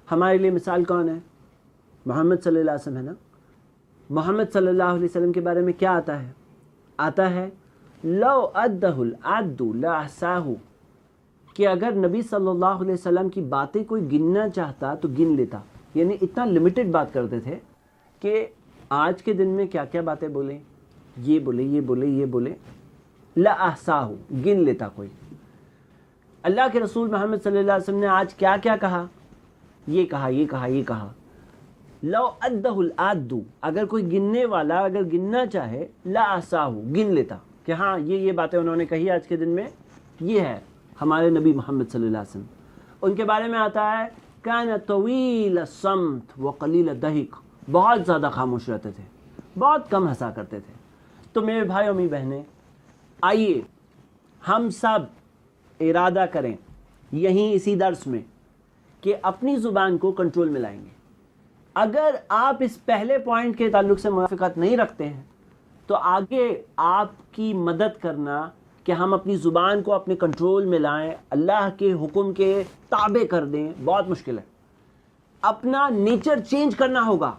ہمارے لیے مثال کون ہے؟ محمد صلی اللہ علیہ وسلم ہے نا. محمد صلی اللہ علیہ وسلم کے بارے میں کیا آتا ہے لو ادہ العد لاحصاہ، کہ اگر نبی صلی اللہ علیہ وسلم کی باتیں کوئی گننا چاہتا تو گن لیتا. یعنی اتنا لمیٹڈ بات کرتے تھے کہ آج کے دن میں کیا کیا باتیں بولیں، یہ بولے یہ بولے یہ بولے، لاحصاہ گن لیتا کوئی. اللہ کے رسول محمد صلی اللہ علیہ وسلم نے آج کیا کیا کہا، یہ کہا یہ کہا یہ کہا. لو ادہ العد، اگر کوئی گننے والا اگر گننا چاہے لاحصاہ گن لیتا کہ ہاں یہ باتیں انہوں نے کہی آج کے دن میں. یہ ہے ہمارے نبی محمد صلی اللہ علیہ وسلم. ان کے بارے میں آتا ہے کان طویل الصمت وقلیل الضحک، بہت زیادہ خاموش رہتے تھے، بہت کم ہنسا کرتے تھے. تو میرے بھائی اور میری بہنیں، آئیے ہم سب ارادہ کریں یہیں اسی درس میں کہ اپنی زبان کو کنٹرول میں لائیں گے. اگر آپ اس پہلے پوائنٹ کے تعلق سے موافقت نہیں رکھتے ہیں تو آگے آپ کی مدد کرنا کہ ہم اپنی زبان کو اپنے کنٹرول میں لائیں، اللہ کے حکم کے تابع کر دیں، بہت مشکل ہے. اپنا نیچر چینج کرنا ہوگا.